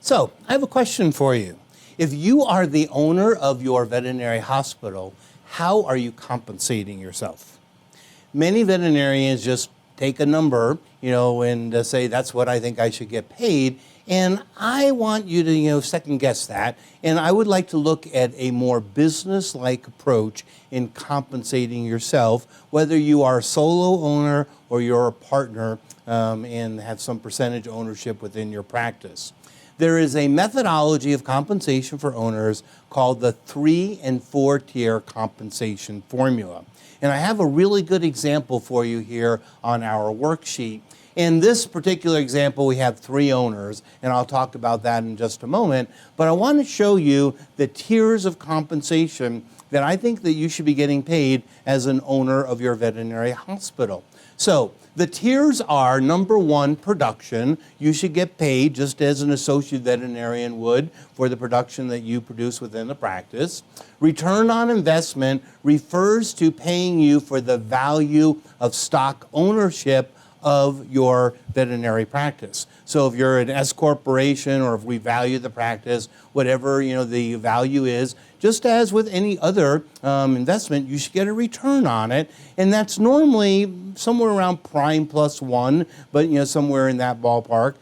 So, I have a question for you. If you are the owner of your veterinary hospital, how are you compensating yourself? Many veterinarians just take a number, and say that's what I think I should get paid. And I want you to, second guess that. And I would like to look at a more business-like approach in compensating yourself, whether you are a solo owner or you're a partner and have some percentage ownership within your practice. There is a methodology of compensation for owners called the 3- and 4-tier compensation formula. And I have a really good example for you here on our worksheet. In this particular example, we have 3 owners, and I'll talk about that in just a moment. But I want to show you the tiers of compensation that I think that you should be getting paid as an owner of your veterinary hospital. So the tiers are, number 1, production. You should get paid just as an associate veterinarian would for the production that you produce within the practice. Return on investment refers to paying you for the value of stock ownership of your veterinary practice. So if you're an S corporation or if we value the practice, whatever the value is, just as with any other investment, you should get a return on it. And that's normally somewhere around prime plus 1, but somewhere in that ballpark.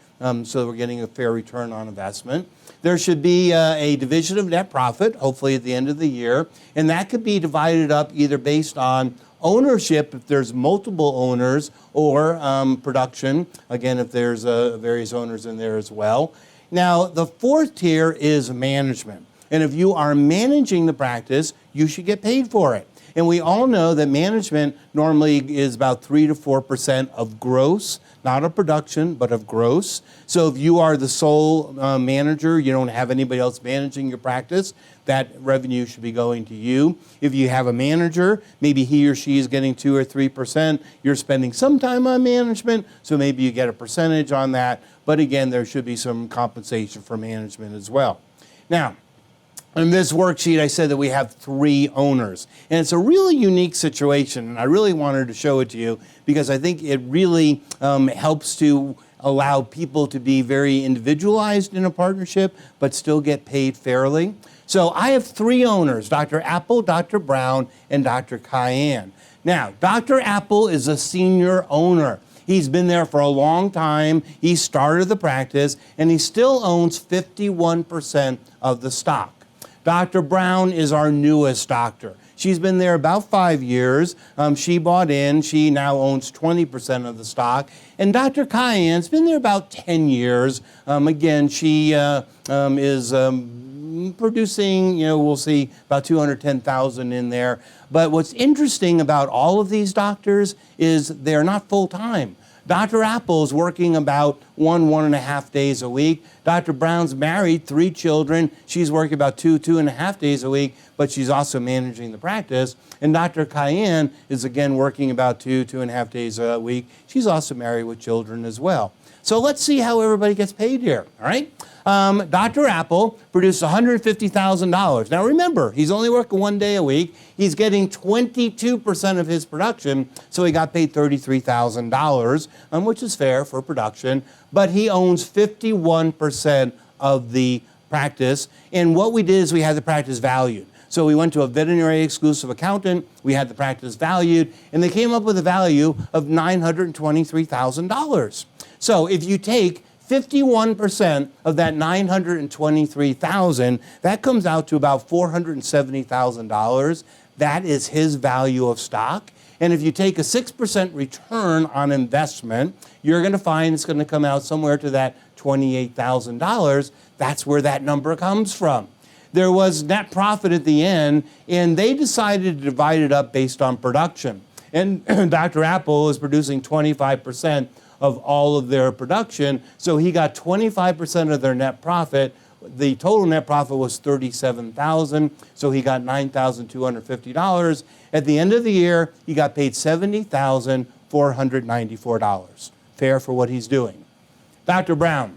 So we're getting a fair return on investment. There should be a division of net profit, hopefully at the end of the year. And that could be divided up either based on ownership, if there's multiple owners, or production, again, if there's various owners in there as well. Now, the 4th tier is management. And if you are managing the practice, you should get paid for it. And we all know that management normally is about 3 to 4% of gross, not of production, but of gross. So if you are the sole manager, you don't have anybody else managing your practice, that revenue should be going to you. If you have a manager, maybe he or she is getting 2 or 3%. You're spending some time on management, so maybe you get a percentage on that. But again, there should be some compensation for management as well. Now, in this worksheet, I said that we have 3 owners. And it's a really unique situation, and I really wanted to show it to you because I think it really helps to allow people to be very individualized in a partnership, but still get paid fairly. So I have 3 owners, Dr. Apple, Dr. Brown, and Dr. Cayenne. Now, Dr. Apple is a senior owner. He's been there for a long time. He started the practice, and he still owns 51% of the stock. Dr. Brown is our newest doctor. She's been there about 5 years. She bought in. She now owns 20% of the stock. And Dr. Cayenne's been there about 10 years. Again, she is producing, we'll see about 210,000 in there. But what's interesting about all of these doctors is they're not full-time. Dr. Apple's working about 1.5 days a week. Dr. Brown's married, 3 children. She's working about 2.5 days a week, but she's also managing the practice. And Dr. Cayenne is again working about 2.5 days a week. She's also married with children as well. So let's see how everybody gets paid here, all right? Dr. Apple produced $150,000. Now remember, he's only working 1 day a week. He's getting 22% of his production, so he got paid $33,000, which is fair for production, but he owns 51% of the practice. And what we did is we had the practice valued. So we went to a veterinary exclusive accountant, we had the practice valued, and they came up with a value of $923,000. So if you take 51% of that $923,000, that comes out to about $470,000. That is his value of stock. And if you take a 6% return on investment, you're going to find it's going to come out somewhere to that $28,000. That's where that number comes from. There was net profit at the end, and they decided to divide it up based on production. And Dr. Apple is producing 25% of all of their production, so he got 25% of their net profit. The total net profit was $37,000, so he got $9,250. At the end of the year, he got paid $70,494. Fair for what he's doing. Dr. Brown,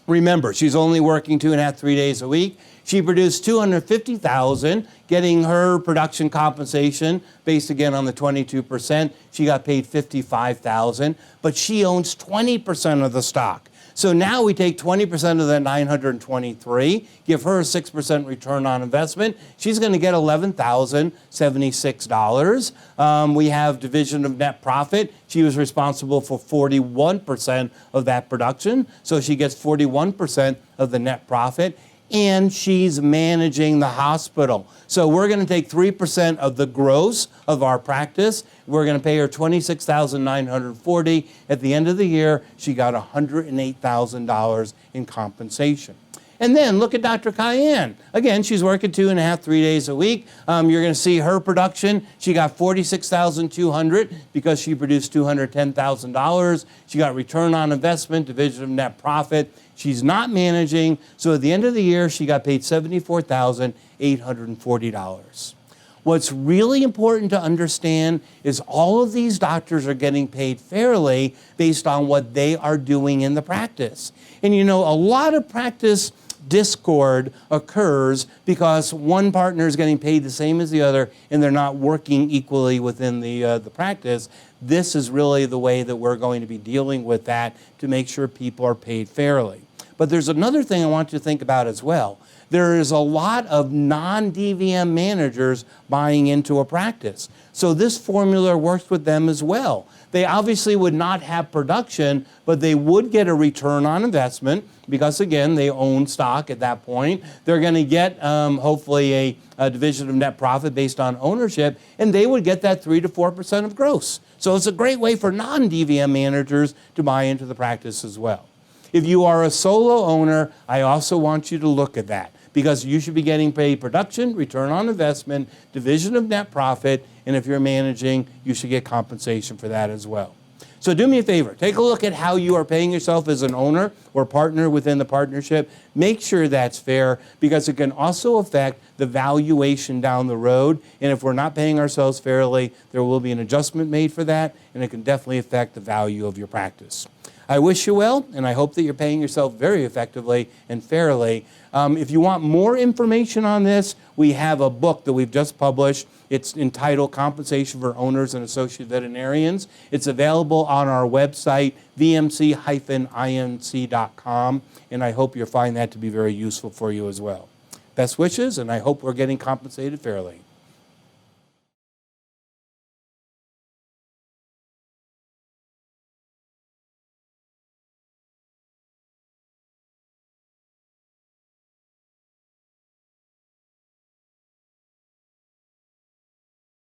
remember, she's only working 2.5, 3 days a week. She produced $250,000, getting her production compensation based again on the 22%. She got paid $55,000, but she owns 20% of the stock. So now we take 20% of that 923, give her a 6% return on investment. She's going to get $11,076. We have division of net profit. She was responsible for 41% of that production, so she gets 41% of the net profit. And she's managing the hospital. So we're going to take 3% of the gross of our practice. We're going to pay her $26,940. At the end of the year, she got $108,000 in compensation. And then look at Dr. Cayenne. Again, she's working 2.5, 3 days a week. You're going to see her production. She got $46,200 because she produced $210,000. She got return on investment, division of net profit. She's not managing. So at the end of the year, she got paid $74,840. What's really important to understand is all of these doctors are getting paid fairly based on what they are doing in the practice. And you know, a lot of practice discord occurs because one partner is getting paid the same as the other and they're not working equally within the practice. This is really the way that we're going to be dealing with that to make sure people are paid fairly. But there's another thing I want you to think about as well. There is a lot of non-DVM managers buying into a practice. So this formula works with them as well. They obviously would not have production, but they would get a return on investment because, again, they own stock at that point. They're going to get, hopefully, a division of net profit based on ownership, and they would get that 3 to 4% of gross. So it's a great way for non-DVM managers to buy into the practice as well. If you are a solo owner, I also want you to look at that because you should be getting paid production, return on investment, division of net profit, and if you're managing, you should get compensation for that as well. So do me a favor, take a look at how you are paying yourself as an owner or partner within the partnership. Make sure that's fair because it can also affect the valuation down the road. And if we're not paying ourselves fairly, there will be an adjustment made for that, and it can definitely affect the value of your practice. I wish you well, and I hope that you're paying yourself very effectively and fairly. If you want more information on this, we have a book that we've just published. It's entitled Compensation for Owners and Associate Veterinarians. It's available on our website, vmc-inc.com, and I hope you'll find that to be very useful for you as well. Best wishes, and I hope we're getting compensated fairly.